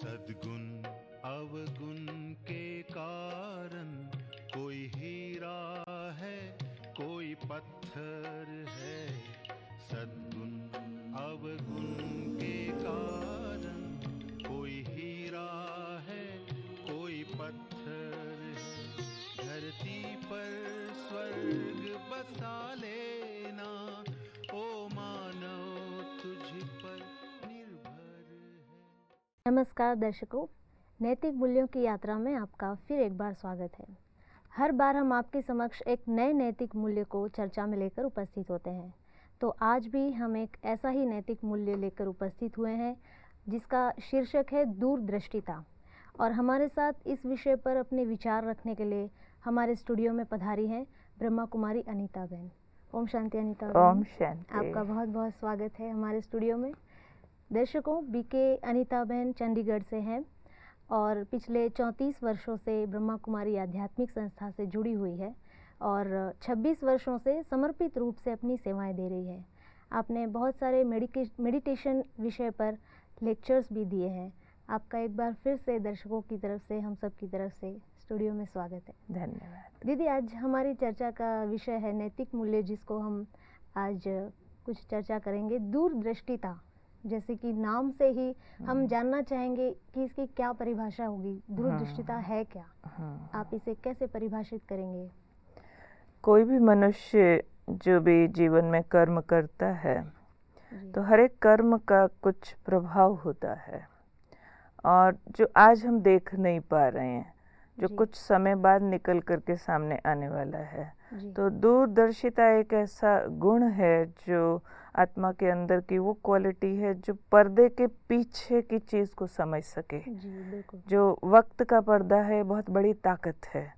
सद्गुण अवगुण के कारण कोई हीरा है, कोई पत्थर है। सद्गुण अवगुण के कारण कोई हीरा है, कोई पत्थर है। धरती पर स्वर्ग बसा लेना, ओ मानव तुझ पर निर्भर है। नमस्कार दर्शकों, नैतिक मूल्यों की यात्रा में आपका फिर एक बार स्वागत है। हर बार हम आपके समक्ष एक नए नैतिक मूल्य को चर्चा में लेकर उपस्थित होते हैं। तो आज भी हम एक ऐसा ही नैतिक मूल्य लेकर उपस्थित हुए हैं जिसका शीर्षक है दूरदृष्टिता। और हमारे साथ इस विषय पर अपने विचार रखने के लिए हमारे स्टूडियो में पधारी हैं ब्रह्मा कुमारी अनीता बहन। ओम शांति अनीता बहन। ओम शांति। आपका बहुत बहुत स्वागत है हमारे स्टूडियो में। दर्शकों, बीके अनीता बहन चंडीगढ़ से हैं और पिछले 34 वर्षों से ब्रह्मा कुमारी आध्यात्मिक संस्था से जुड़ी हुई है और 26 वर्षों से समर्पित रूप से अपनी सेवाएं दे रही है। आपने बहुत सारे मेडिटेशन विषय पर लेक्चर्स भी दिए हैं। आपका एक बार फिर से दर्शकों की तरफ से, हम सब की तरफ से स्टूडियो में स्वागत है। धन्यवाद दीदी, आज हमारी चर्चा का विषय है नैतिक मूल्य, जिसको हम आज कुछ चर्चा करेंगे। दूरदृष्टिता, जैसे कि नाम से ही हम जानना चाहेंगे कि इसकी क्या परिभाषा होगी। दूरदृष्टिता है क्या? आप इसे कैसे परिभाषित करेंगे? कोई भी मनुष्य जो भी जीवन में कर्म करता है तो हर एक कर्म का कुछ प्रभाव होता है, और जो आज हम देख नहीं पा रहे हैं, जो कुछ समय बाद निकल करके सामने आने वाला है। तो दूरदर्शिता एक ऐसा गुण है जो आत्मा के अंदर की वो क्वालिटी है जो पर्दे के पीछे की चीज़ को समझ सके। जो वक्त का पर्दा है बहुत बड़ी ताकत है।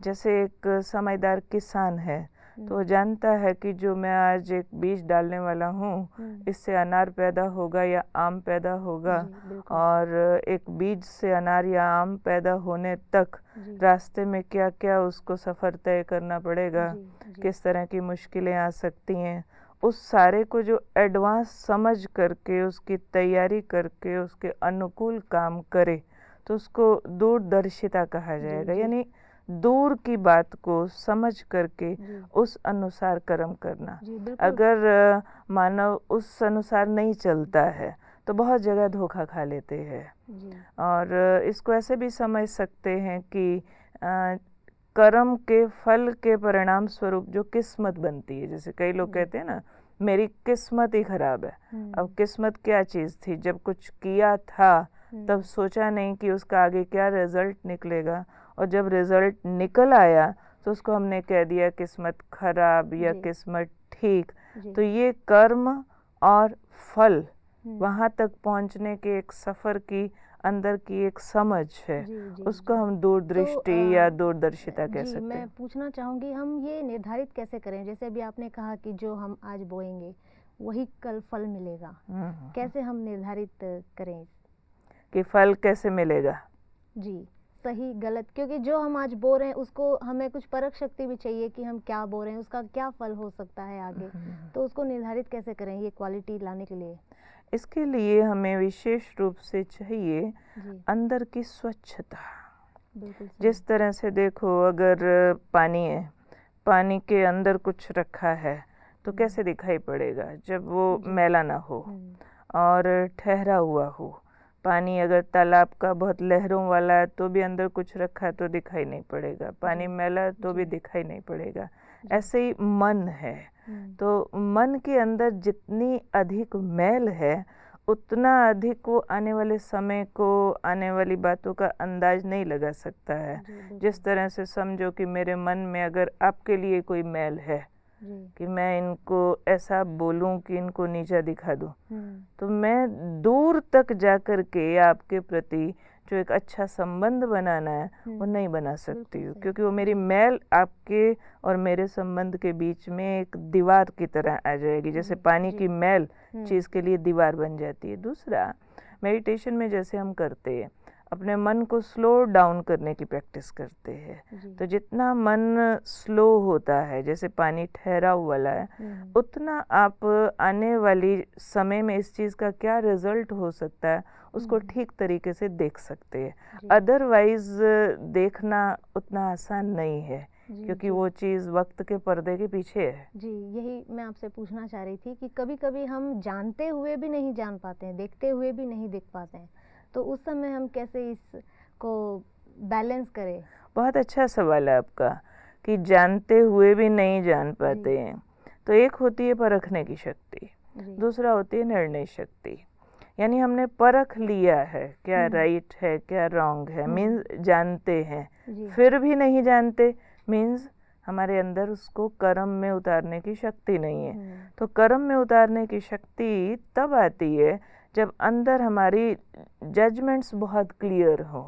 जैसे एक समझदार किसान है तो वो जानता है कि जो मैं आज एक बीज डालने वाला हूँ, इससे अनार पैदा होगा या आम पैदा होगा, और एक बीज से अनार या आम पैदा होने तक रास्ते में क्या क्या उसको सफ़र तय करना पड़ेगा, किस तरह की मुश्किलें आ सकती हैं, उस सारे को जो एडवांस समझ करके उसकी तैयारी करके उसके अनुकूल काम करे तो उसको दूरदर्शिता कहा जाएगा। यानी दूर की बात को समझ करके उस अनुसार कर्म करना। अगर मानव उस अनुसार नहीं चलता है तो बहुत जगह धोखा खा लेते हैं। और इसको ऐसे भी समझ सकते हैं कि कर्म के फल के परिणाम स्वरूप जो किस्मत बनती है, जैसे कई लोग कहते हैं ना, मेरी किस्मत ही खराब है। अब किस्मत क्या चीज़ थी? जब कुछ किया था तब सोचा नहीं कि उसका आगे क्या रिजल्ट निकलेगा, और जब रिजल्ट निकल आया तो उसको हमने कह दिया किस्मत खराब या किस्मत ठीक। तो ये कर्म और फल वहाँ तक पहुँचने के एक सफ़र की अंदर की एक समझ है, उसको हम दूरदृष्टि या दूरदर्शिता कह सकते हैं। मैं पूछना चाहूँगी, हम ये निर्धारित कैसे करें? जैसे अभी आपने कहा कि जो हम आज बोएंगे वही कल फल मिलेगा। कैसे हम निर्धारित करें कि फल कैसे मिलेगा? जी, सही गलत, क्योंकि जो हम आज बो रहे हैं उसको हमें कुछ परख शक्ति भी चाहिए कि हम क्या बो रहे हैं, उसका क्या फल हो सकता है आगे। तो उसको निर्धारित कैसे करें ये क्वालिटी लाने के लिए? इसके लिए हमें विशेष रूप से चाहिए अंदर की स्वच्छता। जिस तरह से देखो, अगर पानी है, पानी के अंदर कुछ रखा है तो कैसे दिखाई पड़ेगा? जब वो मैला ना हो और ठहरा हुआ हो। पानी अगर तालाब का बहुत लहरों वाला है तो भी अंदर कुछ रखा है तो दिखाई नहीं पड़ेगा। पानी मैला है तो भी दिखाई नहीं पड़ेगा। ऐसे ही मन है। तो मन के अंदर जितनी अधिक मैल है उतना अधिक वो आने वाले समय को, आने वाली बातों का अंदाज नहीं लगा सकता है। जिस तरह से समझो कि मेरे मन में अगर आपके लिए कोई मैल है कि मैं इनको ऐसा बोलूं कि इनको नीचा दिखा दूं, तो मैं दूर तक जाकर के आपके प्रति जो एक अच्छा संबंध बनाना है वो नहीं बना सकती हूँ, क्योंकि वो मेरी मैल आपके और मेरे संबंध के बीच में एक दीवार की तरह आ जाएगी। जैसे पानी की मैल चीज़ के लिए दीवार बन जाती है। दूसरा, मेडिटेशन में जैसे हम करते हैं, अपने मन को स्लो डाउन करने की प्रैक्टिस करते हैं। तो जितना मन स्लो होता है, जैसे पानी ठहरा वाला है, उतना आप आने वाली समय में इस चीज़ का क्या रिजल्ट हो सकता है उसको ठीक तरीके से देख सकते हैं। अदरवाइज देखना उतना आसान नहीं है, क्योंकि वो चीज़ वक्त के पर्दे के पीछे है। जी, यही मैं आपसे पूछना चाह रही थी कि कभी-कभी हम जानते हुए भी नहीं जान पाते हैं, देखते हुए भी नहीं देख पाते हैं, तो उस समय हम कैसे इसको बैलेंस करें? बहुत अच्छा सवाल है आपका कि जानते हुए भी नहीं जान पाते हैं। तो एक होती है परखने की शक्ति, दूसरा होती है निर्णय शक्ति। यानी हमने परख लिया है क्या राइट है क्या रॉन्ग है, मीन्स जानते हैं, फिर भी नहीं जानते मीन्स हमारे अंदर उसको कर्म में उतारने की शक्ति नहीं है। तो कर्म में उतारने की शक्ति तब आती है जब अंदर हमारी जजमेंट्स बहुत क्लियर हो,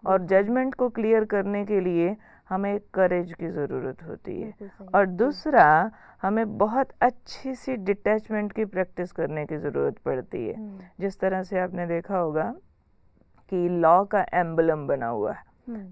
और जजमेंट को क्लियर करने के लिए हमें करेज की ज़रूरत होती है। और दूसरा, हमें बहुत अच्छी सी डिटैचमेंट की प्रैक्टिस करने की ज़रूरत पड़ती है। जिस तरह से आपने देखा होगा कि लॉ का एम्बलम बना हुआ है,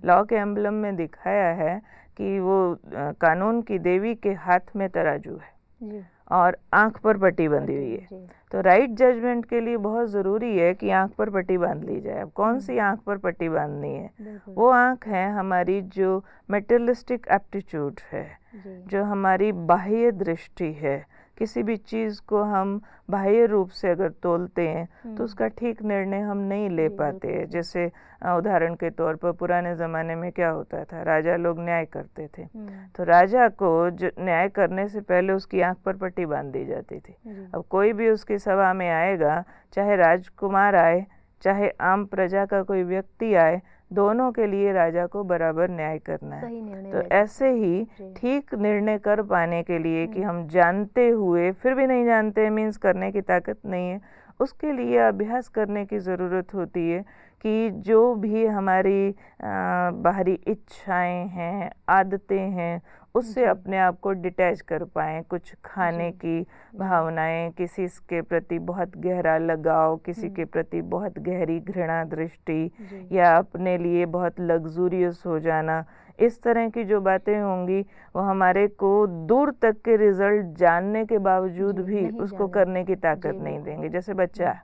लॉ के एम्बलम में दिखाया है कि वो कानून की देवी के हाथ में तराजू है और आंख पर पट्टी बंधी हुई है। तो राइट जजमेंट के लिए बहुत ज़रूरी है कि आंख पर पट्टी बांध ली जाए। अब कौन सी आंख पर पट्टी बांधनी है? वो आंख है हमारी जो मेटेरियलिस्टिक एप्टीट्यूड है, जो हमारी बाह्य दृष्टि है। किसी भी चीज़ को हम बाह्य रूप से अगर तोलते हैं तो उसका ठीक निर्णय हम नहीं ले पाते हैं। जैसे उदाहरण के तौर पर पुराने ज़माने में क्या होता था, राजा लोग न्याय करते थे, तो राजा को जो न्याय करने से पहले उसकी आंख पर पट्टी बांध दी जाती थी। अब कोई भी उसकी सभा में आएगा, चाहे राजकुमार आए चाहे आम प्रजा का कोई व्यक्ति आए, दोनों के लिए राजा को बराबर न्याय करना है। तो ऐसे ही ठीक निर्णय कर पाने के लिए कि हम जानते हुए फिर भी नहीं जानते मीन्स करने की ताकत नहीं है, उसके लिए अभ्यास करने की ज़रूरत होती है कि जो भी हमारी बाहरी इच्छाएं हैं, आदतें हैं, उससे अपने आप को डिटैच कर पाएँ। कुछ खाने की भावनाएं, किसी के प्रति बहुत गहरा लगाव, किसी के प्रति बहुत गहरी घृणा दृष्टि, या अपने लिए बहुत लग्जूरियस हो जाना, इस तरह की जो बातें होंगी वो हमारे को दूर तक के रिजल्ट जानने के बावजूद भी उसको करने की ताकत नहीं देंगे। जैसे बच्चा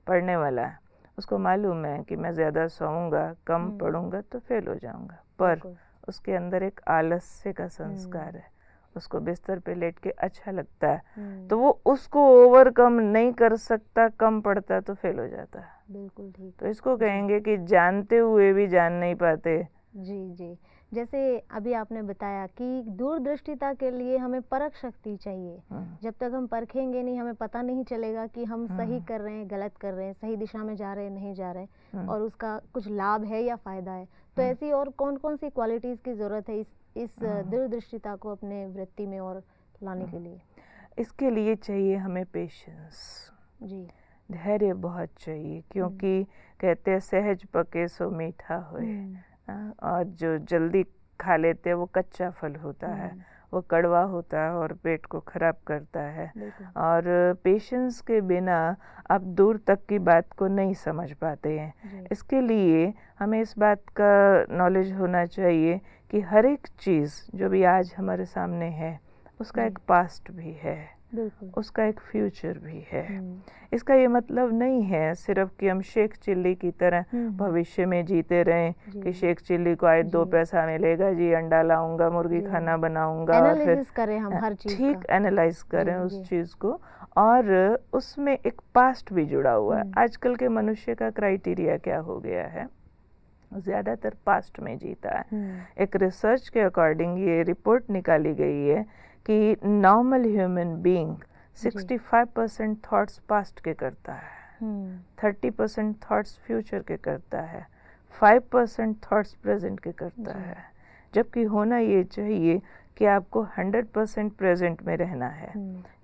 पढ़ने वाला है, उसको मालूम है कि मैं ज़्यादा सोऊंगा, कम पढ़ूंगा तो फेल हो जाऊंगा, पर उसके अंदर एक आलस्य का संस्कार है, उसको बिस्तर पे लेट के अच्छा लगता है, तो वो उसको ओवरकम नहीं कर सकता, कम पढ़ता तो फेल हो जाता है। बिल्कुल ठीक। तो इसको कहेंगे कि जानते हुए भी जान नहीं पाते। जी, जैसे अभी आपने बताया कि दूरदृष्टिता के लिए हमें परख शक्ति चाहिए। जब तक हम परखेंगे नहीं, हमें पता नहीं चलेगा कि हम सही कर रहे हैं, गलत कर रहे हैं, सही दिशा में जा रहे हैं, नहीं जा रहे हैं, और उसका कुछ लाभ है या फायदा है। तो ऐसी और कौन-कौन सी क्वालिटीज़ की ज़रूरत है इस दूरदृष्टिता को अपने वृत्ति में और लाने के लिए? इसके लिए चाहिए हमें पेशेंस, धैर्य बहुत चाहिए, क्योंकि कहते हैं सहज पके सो मीठा होए, और जो जल्दी खा लेते हैं वो कच्चा फल होता है, वो कड़वा होता है और पेट को खराब करता है। और पेशेंस के बिना आप दूर तक की बात को नहीं समझ पाते हैं। इसके लिए हमें इस बात का नॉलेज होना चाहिए कि हर एक चीज़ जो भी आज हमारे सामने है उसका एक पास्ट भी है, उसका एक फ्यूचर भी है। इसका ये मतलब नहीं है सिर्फ कि हम शेख चिल्ली की तरह भविष्य में जीते रहें कि शेख चिल्ली को आए 2 पैसा मिलेगा जी, अंडा लाऊंगा, मुर्गी खाना बनाऊंगा, फिर करें हम हर चीज ठीक एनालाइज करें उस चीज़ को, और उसमें एक पास्ट भी जुड़ा हुआ है। आजकल के मनुष्य का क्राइटेरिया क्या हो गया है, ज़्यादातर पास्ट में जीता है। एक रिसर्च के अकॉर्डिंग ये रिपोर्ट निकाली गई है कि normal human being 65% thoughts past के करता है, 30% थॉट्स फ्यूचर के करता है, 5% थॉट्स प्रेजेंट के करता है। जबकि होना ये चाहिए कि आपको 100% प्रेजेंट में रहना है।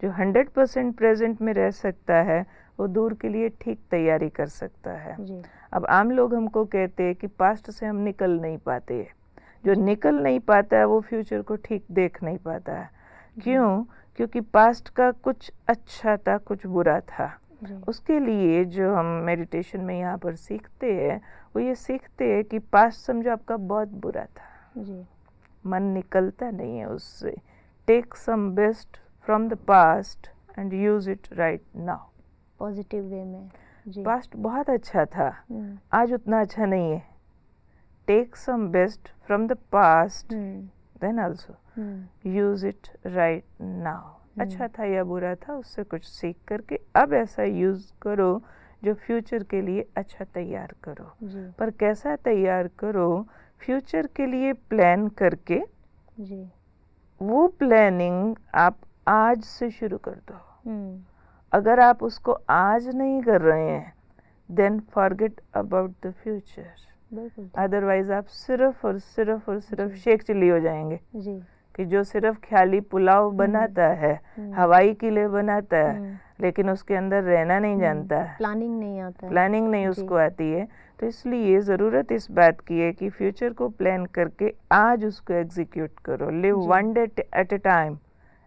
जो 100% प्रेजेंट में रह सकता है वो दूर के लिए ठीक तैयारी कर सकता है। अब आम लोग हमको कहते हैं कि पास्ट से हम निकल नहीं पाते, जो निकल नहीं पाता है वो फ्यूचर को ठीक देख नहीं पाता है। क्यों? क्योंकि पास्ट का कुछ अच्छा था, कुछ बुरा था, जी। उसके लिए जो हम मेडिटेशन में यहाँ पर सीखते हैं वो ये सीखते हैं कि पास्ट समझो आपका बहुत बुरा था, जी। मन निकलता नहीं है उससे। Take some best from the past and use it right now. Positive way में। जी। पास्ट बहुत अच्छा था, आज उतना अच्छा नहीं है। Take some best from the past then also use it right now. अच्छा था या बुरा था, उससे कुछ सीख करके अब ऐसा यूज करो जो फ्यूचर के लिए अच्छा तैयार करो। जी। पर कैसा तैयार करो? फ्यूचर के लिए प्लान करके जी। वो प्लानिंग आप आज से शुरू कर दो। अगर आप उसको आज नहीं कर रहे हैं then forget about the future. बिल्कुल। अदरवाइज आप सिर्फ और सिर्फ और सिर्फ शेख चिल्ली हो जाएंगे जी। कि जो सिर्फ ख्याली पुलाव बनाता है, हवाई के लिए बनाता है, लेकिन उसके अंदर रहना नहीं जानता है, प्लानिंग नहीं आता है, प्लानिंग नहीं उसको आती है। तो इसलिए ज़रूरत इस बात की है कि फ्यूचर को प्लान करके आज उसको एग्जीक्यूट करो। Live one day at a time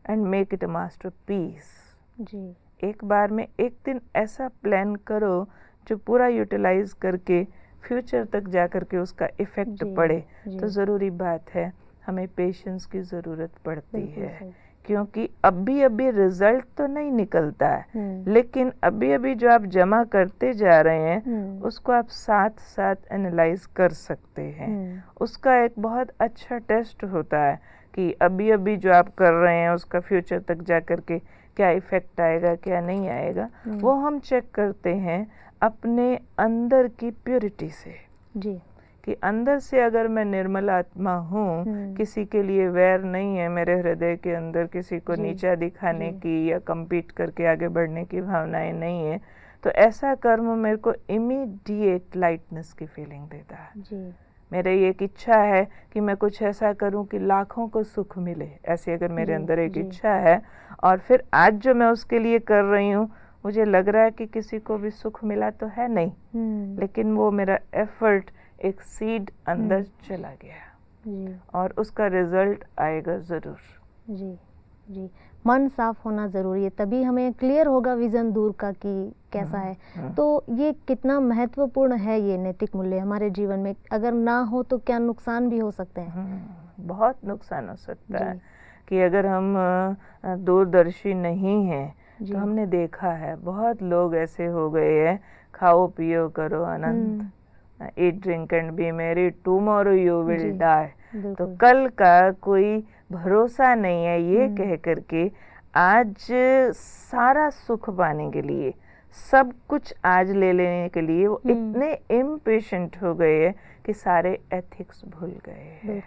and make it a masterpiece. जी। एक बार में एक दिन ऐसा प्लान करो जो पूरा यूटिलाइज करके फ्यूचर तक जा करके उसका इफेक्ट पड़े। तो ज़रूरी बात है हमें पेशेंस की ज़रूरत पड़ती है, क्योंकि अभी अभी रिजल्ट तो नहीं निकलता है, लेकिन अभी अभी जो आप जमा करते जा रहे हैं उसको आप साथ साथ एनालाइज कर सकते हैं। उसका एक बहुत अच्छा टेस्ट होता है कि अभी अभी जो आप कर रहे हैं उसका फ्यूचर तक जा करके क्या इफेक्ट आएगा क्या नहीं आएगा। वो हम चेक करते हैं अपने अंदर की प्योरिटी से जी। कि अंदर से अगर मैं निर्मल आत्मा हूँ, किसी के लिए वैर नहीं है मेरे हृदय के अंदर, किसी को नीचा दिखाने की या compete करके आगे बढ़ने की भावनाएं नहीं है, तो ऐसा कर्म मेरे को इमीडिएट लाइटनेस की फीलिंग देता है। जी। मेरे एक इच्छा है कि मैं कुछ ऐसा करूं कि लाखों को सुख मिले, ऐसी अगर मेरे अंदर एक इच्छा है और फिर आज जो मैं उसके लिए कर रही हूँ मुझे लग रहा है कि किसी को भी सुख मिला तो है नहीं, लेकिन वो मेरा एफर्ट एक सीड अंदर चला गया और उसका रिजल्ट आएगा ज़रूर। जी। जी। मन साफ होना ज़रूरी है, तभी हमें क्लियर होगा विज़न दूर का कि कैसा है। तो ये कितना महत्वपूर्ण है ये नैतिक मूल्य हमारे जीवन में? अगर ना हो तो क्या नुकसान भी हो सकते हैं? बहुत नुकसान हो सकता है कि अगर हम दूरदर्शी नहीं हैं तो हमने देखा है बहुत लोग ऐसे हो गए हैं, खाओ पियो करो आनंद, eat drink and be merry tomorrow you will die। तो कल का कोई भरोसा नहीं है, ये कह करके आज सारा सुख पाने के लिए, सब कुछ आज ले लेने के लिए वो इतने इम्पेशेंट हो गए हैं कि सारे एथिक्स भूल गए हैं।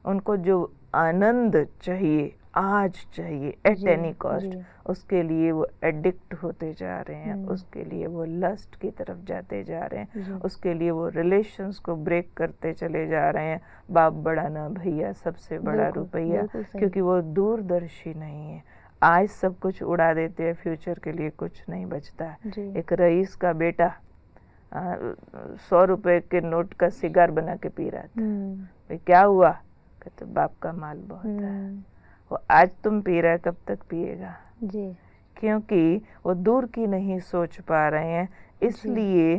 उनको जो आनंद चाहिए आज चाहिए एट एनी कॉस्ट, उसके लिए वो एडिक्ट होते जा रहे हैं, उसके लिए वो लस्ट की तरफ जाते जा रहे हैं, उसके लिए वो रिलेशंस को ब्रेक करते चले जा रहे हैं। बाप बड़ा ना भैया, सबसे बड़ा रुपया, क्योंकि वो दूरदर्शी नहीं है। आज सब कुछ उड़ा देते हैं, फ्यूचर के लिए कुछ नहीं बचता है। एक रईस का बेटा 100 रुपए के नोट का सिगार बना के पी रहा था, भाई क्या हुआ? कहते बाप का माल बहुत है। वो आज तुम पी रहे, कब तक पिएगा? जी। क्योंकि वो दूर की नहीं सोच पा रहे हैं, इसलिए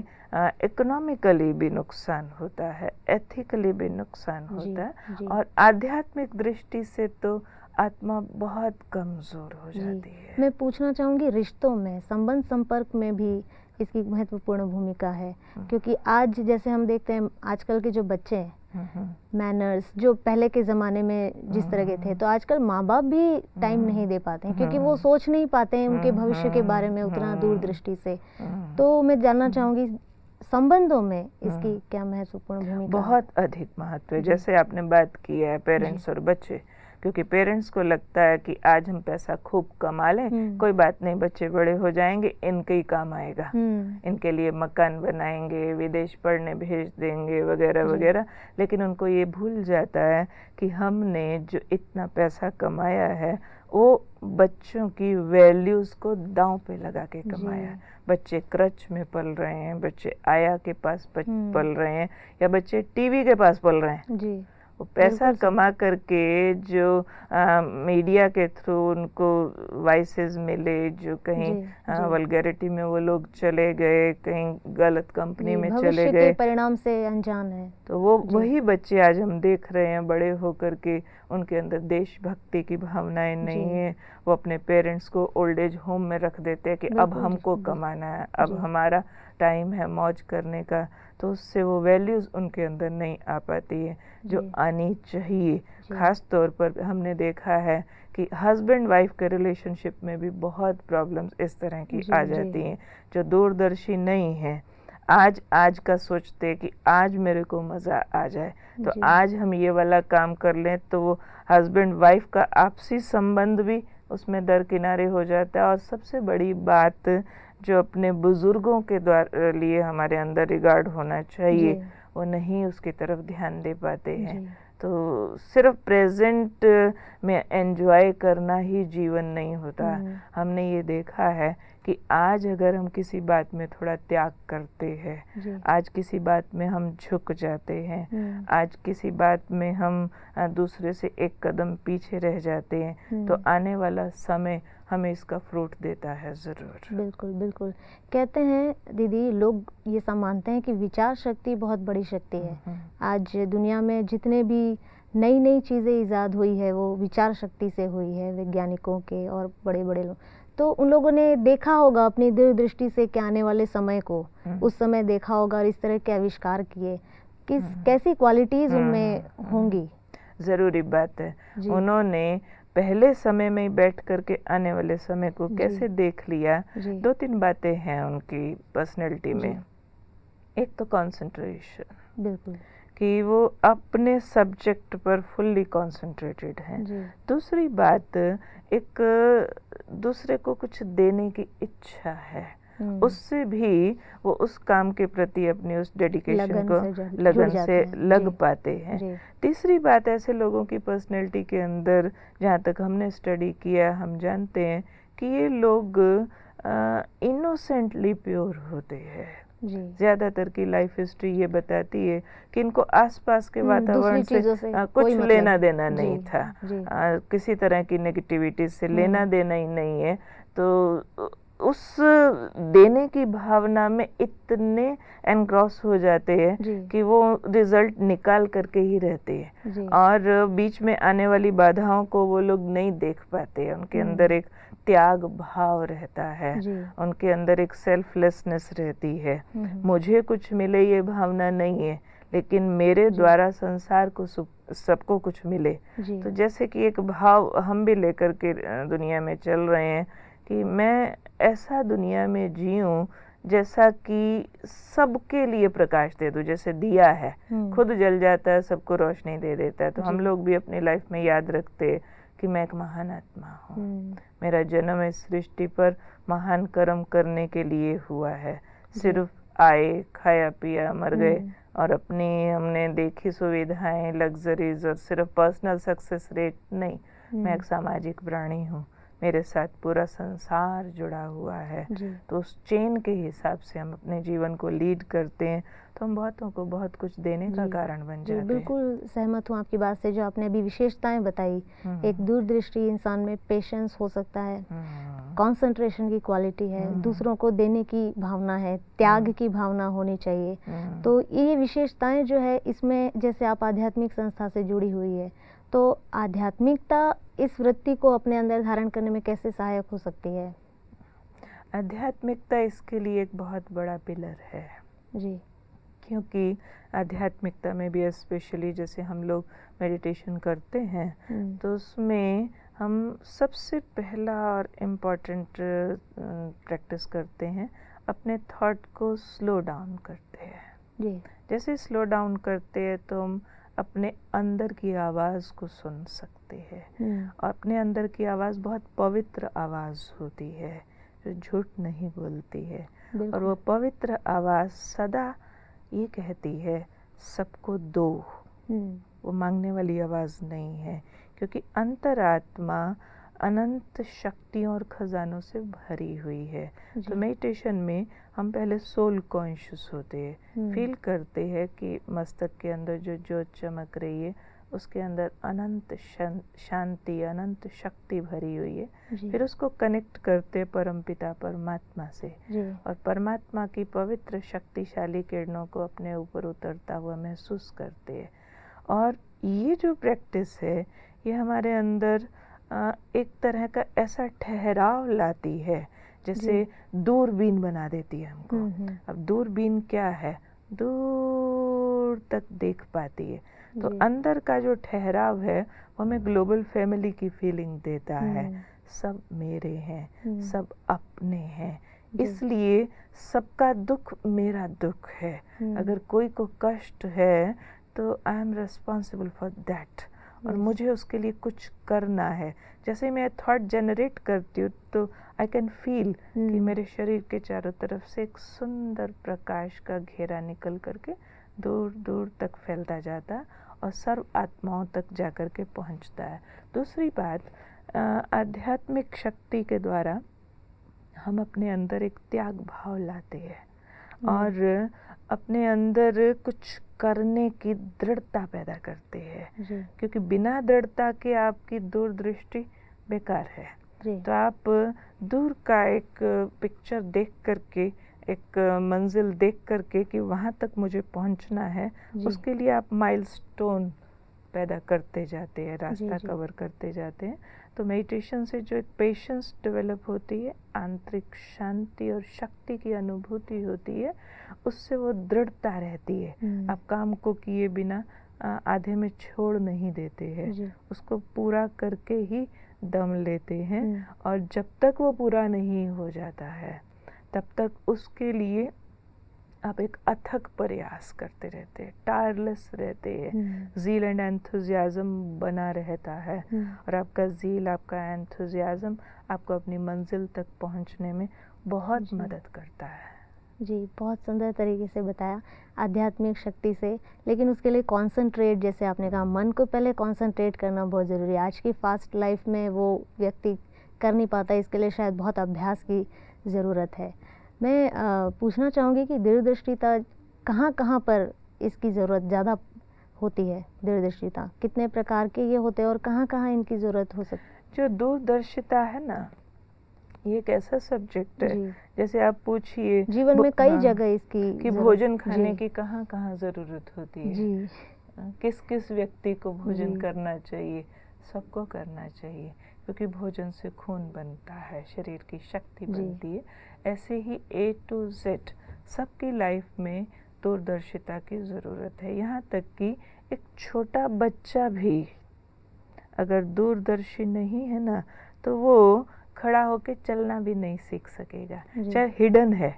इकोनॉमिकली भी नुकसान होता है, एथिकली भी नुकसान होता है, और आध्यात्मिक दृष्टि से तो आत्मा बहुत कमजोर हो जाती है। मैं पूछना चाहूँगी, रिश्तों में, संबंध संपर्क में भी इसकी महत्वपूर्ण भूमिका है, क्योंकि आज जैसे हम देखते हैं आजकल के जो बच्चे हैं, मैनर्स जो पहले के ज़माने में जिस तरह के थे, तो आजकल माँ बाप भी टाइम नहीं दे पाते हैं, क्योंकि वो सोच नहीं पाते हैं उनके भविष्य के बारे में उतना दूरदृष्टि से। तो मैं जानना चाहूँगी संबंधों में इसकी क्या महत्वपूर्ण भूमिका? बहुत अधिक महत्व है। जैसे आपने बात की है पेरेंट्स और बच्चे, क्योंकि पेरेंट्स को लगता है कि आज हम पैसा खूब कमा लें, कोई बात नहीं, बच्चे बड़े हो जाएंगे, इनके ही काम आएगा, इनके लिए मकान बनाएंगे, विदेश पढ़ने भेज देंगे वगैरह वगैरह। लेकिन उनको ये भूल जाता है कि हमने जो इतना पैसा कमाया है वो बच्चों की वैल्यूज़ को दांव पे लगा के कमाया है। बच्चे क्रच में पल रहे हैं, बच्चे आया के पास पल रहे हैं, या बच्चे टीवी के पास पल रहे हैं। वो पैसा बिल्कुल सही। कमा करके जो मीडिया के थ्रू उनको वाइसेस मिले, जो कहीं जी, जी। वल्गैरिटी में वो लोग चले गए, कहीं गलत कंपनी जी, में चले भविष्य के गए, परिणाम से अनजान है। तो वो जी। वही बच्चे आज हम देख रहे हैं बड़े होकर के, उनके अंदर देशभक्ति की भावनाएं नहीं जी। है। वो अपने पेरेंट्स को ओल्ड एज होम में रख देते हैं कि अब बिल्कुल हमको जी। कमाना है, अब जी। हमारा टाइम है मौज करने का, तो उससे वो वैल्यूज उनके अंदर नहीं आ पाती है जो जी। आनी चाहिए। जी। खास तौर पर हमने देखा है कि हस्बैंड वाइफ के रिलेशनशिप में भी बहुत प्रॉब्लम्स इस तरह की जी, आ जी। जाती हैं जो दूरदर्शी नहीं है। आज का सोचते कि आज मेरे को मज़ा आ जाए, तो जी। आज हम ये वाला काम कर लें, तो वो हस्बैंड वाइफ का आपसी संबंध भी उसमें दरकिनारे हो जाता है। और सबसे बड़ी बात जो अपने बुजुर्गों के द्वारा लिए हमारे अंदर रिगार्ड होना चाहिए, जी। वो नहीं उसकी तरफ ध्यान दे पाते हैं। जी। तो सिर्फ प्रेजेंट में एंजॉय करना ही जीवन नहीं होता। हमने ये देखा है कि आज अगर हम किसी बात में थोड़ा त्याग करते हैं, जी। आज किसी बात में हम झुक जाते हैं, आज किसी बात में हम दूसरे से एक कदम पीछे रह जाते हैं, तो आने वाला समय हमें इसका फ्रूट देता है ज़रूर। बिल्कुल, बिल्कुल। कहते हैं दीदी, लोग ये सब मानते हैं कि विचार शक्ति बहुत बड़ी शक्ति है। आज दुनिया में जितने भी नई-नई चीज़ें ईज़ाद हुई है वो विचार शक्ति से हुई है, वैज्ञानिकों के और बड़े-बड़े लोग। तो उन लोगों ने देखा होगा अपनी दूरदृष्टि से कि आने वाले समय को, उस समय देखा होगा और इस तरह के आविष्कार किए। कैसी क्वालिटीज़ उनमें होंगी? ज़रूरी बात है। जी। उन्होंने पहले समय में ही बैठ करके आने वाले समय को जी। कैसे देख लिया। जी। 2-3 बातें हैं उनकी पर्सनैलिटी जी। में। एक तो कंसंट्रेशन, बिल्कुल। कि वो अपने सब्जेक्ट पर फुल्ली कंसंट्रेटेड हैं। जी। दूसरी बात, एक दूसरे को कुछ देने की इच्छा है, उससे भी वो उस काम के प्रति अपनी उस डेडिकेशन को लगन से लग पाते हैं। जी। तीसरी बात, ऐसे लोगों की पर्सनैलिटी के अंदर जहाँ तक हमने स्टडी किया, हम जानते हैं कि ये लोग इनोसेंटली प्योर होते हैं। ज़्यादातर की लाइफ हिस्ट्री ये बताती है कि इनको आसपास के वातावरण से कुछ लेना देना नहीं था, किसी तरह की नेगेटिविटी से लेना देना ही नहीं है। तो उस देने की भावना में इतने एनग्रॉस हो जाते हैं कि वो रिजल्ट निकाल करके ही रहते हैं, और बीच में आने वाली बाधाओं को वो लोग नहीं देख पाते। उनके अंदर एक त्याग भाव रहता है, उनके अंदर एक सेल्फलेसनेस रहती है। मुझे कुछ मिले ये भावना नहीं है, लेकिन मेरे द्वारा संसार को सबको कुछ मिले। तो जैसे कि एक भाव हम भी लेकर के दुनिया में चल रहे हैं कि मैं ऐसा दुनिया में जीऊं जैसा कि सबके लिए प्रकाश दे दूं। जैसे दिया है, खुद जल जाता है, सबको रोशनी दे देता है। तो हम लोग भी अपनी लाइफ में याद रखते हैं कि मैं एक महान आत्मा हूँ, मेरा जन्म इस सृष्टि पर महान कर्म करने के लिए हुआ है। सिर्फ आए, खाया पिया, मर गए, और अपनी हमने देखी सुविधाएं, लग्जरीज और सिर्फ पर्सनल सक्सेस रेट नहीं। मैं एक सामाजिक प्राणी हूँ, मेरे साथ पूरा संसार जुड़ा हुआ है। तो उस चेन के हिसाब से हम अपने जीवन को लीड करते हैं, तो हम बहुतों को बहुत कुछ देने का कारण बन जाते हैं। बिल्कुल सहमत हूँ आपकी बात से। जो आपने अभी विशेषताएं बताई, एक दूरदृष्टि इंसान में पेशेंस हो सकता है, कंसंट्रेशन की क्वालिटी है, दूसरों को देने की भावना है, त्याग की भावना होनी चाहिए। तो ये विशेषताएं जो है इसमें, जैसे आप आध्यात्मिक संस्था से जुड़ी हुई है, तो आध्यात्मिकता इस वृत्ति को अपने अंदर धारण करने में कैसे सहायक हो सकती है? आध्यात्मिकता इसके लिए एक बहुत बड़ा पिलर है जी। क्योंकि आध्यात्मिकता में भी स्पेशली जैसे हम लोग मेडिटेशन करते हैं, तो उसमें हम सबसे पहला और इम्पोर्टेंट प्रैक्टिस करते हैं, अपने थॉट को स्लो डाउन करते हैं। जी। जैसे स्लो डाउन करते हैं तो हम अपने अंदर की आवाज़ को सुन सकते हैं, और अपने अंदर की आवाज़ बहुत पवित्र आवाज़ होती है जो झूठ नहीं बोलती है, और वो पवित्र आवाज़ सदा ये कहती है सबको दो। वो मांगने वाली आवाज़ नहीं है, क्योंकि अंतरात्मा अनंत शक्तियों और खजानों से भरी हुई है। तो मेडिटेशन में हम पहले सोल कॉन्शियस होते हैं, फील करते हैं कि मस्तक के अंदर जो ज्योत चमक रही है उसके अंदर अनंत शांति, अनंत शक्ति भरी हुई है। जी। फिर उसको कनेक्ट करते परमपिता परमात्मा से, जी। और परमात्मा की पवित्र शक्तिशाली किरणों को अपने ऊपर उतरता हुआ महसूस करते हैं। और ये जो प्रैक्टिस है ये हमारे अंदर एक तरह का ऐसा ठहराव लाती है, जैसे दूरबीन बना देती है हमको। अब दूरबीन क्या है? दूर तक देख पाती है। तो अंदर का जो ठहराव है वो हमें ग्लोबल फैमिली की फीलिंग देता है। सब मेरे हैं, सब अपने हैं, इसलिए सबका दुख मेरा दुख है। अगर कोई को कष्ट है तो I am responsible for that, और मुझे उसके लिए कुछ करना है। जैसे मैं थॉट जनरेट करती हूँ तो आई कैन फील कि मेरे शरीर के चारों तरफ से एक सुंदर प्रकाश का घेरा निकल करके दूर दूर तक फैलता जाता है और सर्व आत्माओं तक जाकर के पहुँचता है। दूसरी बात, आध्यात्मिक शक्ति के द्वारा हम अपने अंदर एक त्याग भाव लाते हैं और अपने अंदर कुछ करने की दृढ़ता पैदा करते हैं, क्योंकि बिना दृढ़ता के आपकी दूरदृष्टि बेकार है। तो आप दूर का एक पिक्चर देख करके, एक मंजिल देख करके कि वहाँ तक मुझे पहुँचना है, उसके लिए आप माइलस्टोन पैदा करते जाते हैं, रास्ता कवर करते जाते हैं। तो मेडिटेशन से जो एक पेशेंस डेवलप होती है, आंतरिक शांति और शक्ति की अनुभूति होती है, उससे वो दृढ़ता रहती है। आप काम को किए बिना आधे में छोड़ नहीं देते हैं, उसको पूरा करके ही दम लेते हैं। और जब तक वो पूरा नहीं हो जाता है तब तक उसके लिए आप एक अथक प्रयास करते रहते हैं, टायरलेस रहते हैं। ज़ील एंड एंथुजियाज्म बना रहता है, और आपका ज़ील, आपका एंथुजियाज्म आपको अपनी मंजिल तक पहुंचने में बहुत मदद करता है। जी, बहुत सुंदर तरीके से बताया आध्यात्मिक शक्ति से। लेकिन उसके लिए कॉन्सेंट्रेट, जैसे आपने कहा, मन को पहले कॉन्सेंट्रेट करना बहुत ज़रूरी है। आज की फास्ट लाइफ में वो व्यक्ति कर नहीं पाता, इसके लिए शायद बहुत अभ्यास की ज़रूरत है। मैं पूछना चाहूँगी कि दृढ़दृष्टिता कहाँ कहाँ पर इसकी ज़रूरत ज़्यादा होती है? दृढ़दृष्टिता कितने प्रकार के ये होते हैं और कहाँ कहाँ इनकी ज़रूरत हो सकती है? जो दूरदर्शिता है ना, ये एक ऐसा सब्जेक्ट है, जैसे आप पूछिए जीवन में कई जगह इसकी कि भोजन खाने की कहाँ कहाँ ज़रूरत होती है, किस किस व्यक्ति को भोजन करना चाहिए। सबको करना चाहिए, क्योंकि भोजन से खून बनता है, शरीर की शक्ति बनती है। ऐसे ही A to Z सबकी लाइफ में दूरदर्शिता की ज़रूरत है। यहाँ तक कि एक छोटा बच्चा भी अगर दूरदर्शी नहीं है ना, तो वो खड़ा होके चलना भी नहीं सीख सकेगा। चाहे हिडन है,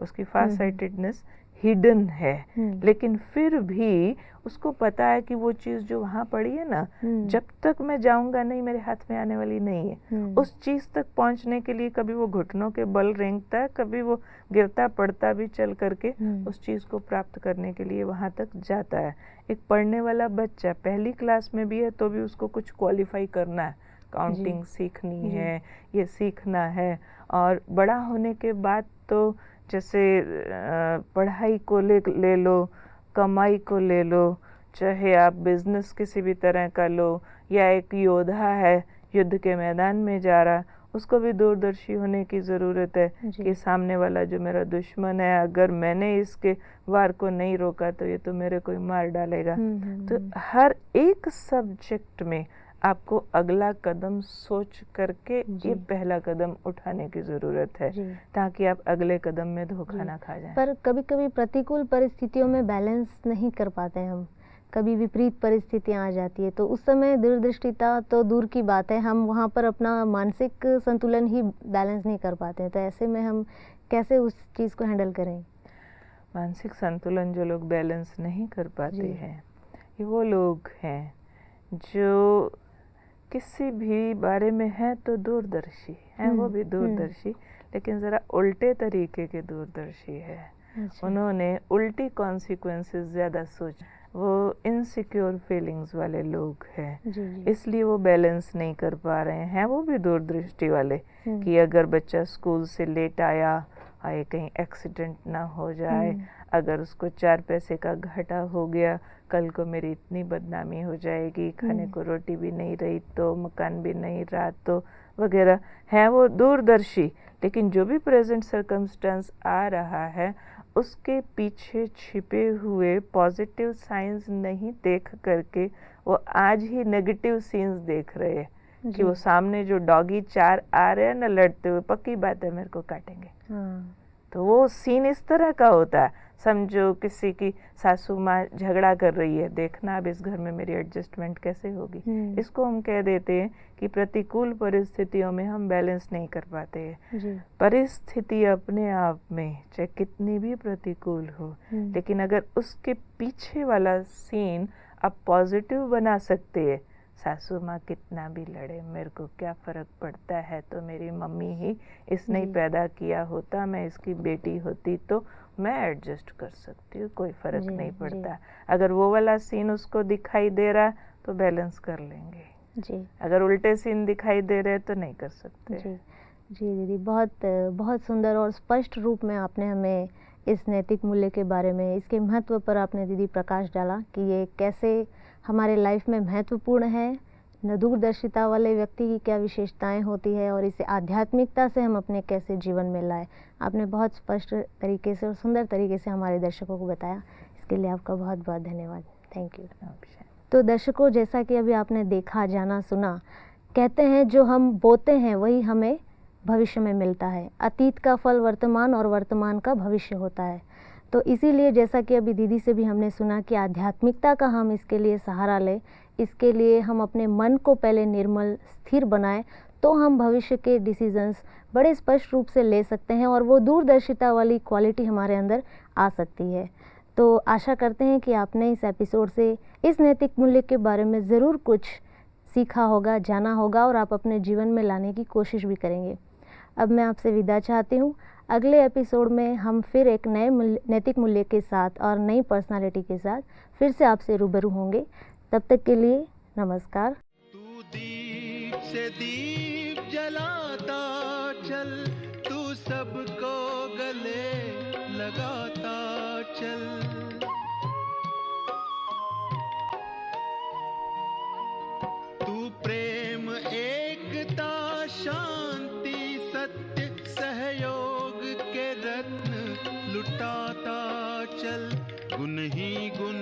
उसकी फास्ट साइटेडनेस हिडन है, लेकिन फिर भी उसको पता है कि वो चीज़ जो वहाँ पड़ी है ना, जब तक मैं जाऊँगा नहीं, मेरे हाथ में आने वाली नहीं है। उस चीज़ तक पहुँचने के लिए कभी वो घुटनों के बल रेंगता है, कभी वो गिरता पड़ता भी चल करके उस चीज़ को प्राप्त करने के लिए वहाँ तक जाता है। एक पढ़ने वाला बच्चा पहली क्लास में भी है तो भी उसको कुछ क्वालिफाई करना है, काउंटिंग सीखनी है, ये सीखना है। और बड़ा होने के बाद तो जैसे पढ़ाई को ले लो, कमाई को ले लो, चाहे आप बिजनेस किसी भी तरह का लो, या एक योद्धा है युद्ध के मैदान में जा रहा, उसको भी दूरदर्शी होने की ज़रूरत है कि सामने वाला जो मेरा दुश्मन है, अगर मैंने इसके वार को नहीं रोका तो ये तो मेरे को मार डालेगा। तो हर एक सब्जेक्ट में आपको अगला कदम सोच करके ये पहला कदम उठाने की ज़रूरत है, ताकि आप अगले कदम में धोखा ना खा जाएं। पर कभी कभी प्रतिकूल परिस्थितियों में बैलेंस नहीं कर पाते हम, कभी विपरीत परिस्थितियां आ जाती है, तो उस समय दूरदृष्टिता तो दूर की बात है, हम वहाँ पर अपना मानसिक संतुलन ही बैलेंस नहीं कर पाते हैं। तो ऐसे में हम कैसे उस चीज़ को हैंडल करें? मानसिक संतुलन जो लोग बैलेंस नहीं कर पाते हैं, ये वो लोग हैं जो किसी भी बारे में है तो दूरदर्शी हैं, वो भी दूरदर्शी, लेकिन ज़रा उल्टे तरीके के दूरदर्शी है। उन्होंने उल्टी कॉन्सिक्वेंसेस ज़्यादा सोच, वो इनसिक्योर फीलिंग्स वाले लोग हैं, इसलिए वो बैलेंस नहीं कर पा रहे हैं। वो भी दूरदृष्टि वाले कि अगर बच्चा स्कूल से लेट आया, कहीं एक्सीडेंट ना हो जाए, अगर उसको 4 पैसे का घाटा हो गया, कल को मेरी इतनी बदनामी हो जाएगी, खाने को रोटी भी नहीं रही तो, मकान भी नहीं रहा तो, वगैरह है वो दूरदर्शी। लेकिन जो भी प्रेजेंट सर्कमस्टेंस आ रहा है उसके पीछे छिपे हुए पॉजिटिव साइंस नहीं देख करके वो आज ही नेगेटिव सीन्स देख रहे हैं कि वो सामने जो डॉगी 4 आ रहे हैं ना लड़ते हुए, पक्की बात है मेरे को काटेंगे। तो वो सीन इस तरह का होता है। समझो किसी की सासू माँ झगड़ा कर रही है, देखना अब इस घर में मेरी एडजस्टमेंट कैसे होगी। इसको हम कह देते हैं कि प्रतिकूल परिस्थितियों में हम बैलेंस नहीं कर पाते हैं। परिस्थिति अपने आप में चाहे कितनी भी प्रतिकूल हो, लेकिन अगर उसके पीछे वाला सीन आप पॉजिटिव बना सकते हैं, सासू माँ कितना भी लड़े मेरे को क्या फ़र्क पड़ता है, तो मेरी मम्मी ही इसने पैदा किया होता, मैं इसकी बेटी होती तो मैं एडजस्ट कर सकती हूँ, कोई फ़र्क नहीं पड़ता। अगर वो वाला सीन उसको दिखाई दे रहा तो बैलेंस कर लेंगे जी। अगर उल्टे सीन दिखाई दे रहे तो नहीं कर सकते जी। जी दीदी, बहुत बहुत सुंदर और स्पष्ट रूप में आपने हमें इस नैतिक मूल्य के बारे में, इसके महत्व पर आपने दीदी प्रकाश डाला कि ये कैसे हमारे लाइफ में महत्वपूर्ण है, न दूरदर्शिता वाले व्यक्ति की क्या विशेषताएं होती है और इसे आध्यात्मिकता से हम अपने कैसे जीवन में लाएं। आपने बहुत स्पष्ट तरीके से और सुंदर तरीके से हमारे दर्शकों को बताया, इसके लिए आपका बहुत बहुत धन्यवाद। Thank you. तो दर्शकों, जैसा कि अभी आपने देखा, जाना, सुना, कहते हैं जो हम बोते हैं वही हमें भविष्य में मिलता है। अतीत का फल वर्तमान और वर्तमान का भविष्य होता है। तो इसीलिए जैसा कि अभी दीदी से भी हमने सुना कि आध्यात्मिकता का हम इसके लिए सहारा लें, इसके लिए हम अपने मन को पहले निर्मल स्थिर बनाएं, तो हम भविष्य के डिसीजंस बड़े स्पष्ट रूप से ले सकते हैं और वो दूरदर्शिता वाली क्वालिटी हमारे अंदर आ सकती है। तो आशा करते हैं कि आपने इस एपिसोड से इस नैतिक मूल्य के बारे में ज़रूर कुछ सीखा होगा, जाना होगा और आप अपने जीवन में लाने की कोशिश भी करेंगे। अब मैं आपसे विदा चाहती हूँ। अगले एपिसोड में हम फिर एक नए नैतिक मूल्य के साथ और नई पर्सनालिटी के साथ फिर से आपसे रूबरू होंगे। तब तक के लिए नमस्कार। तू दीप से दीप जलाता चल, तू सबको गले लगाता चल। तू प्रेम, एकता, शांति, सत्य, सहयोग के रत्न लुटाता चल। गुण ही गुण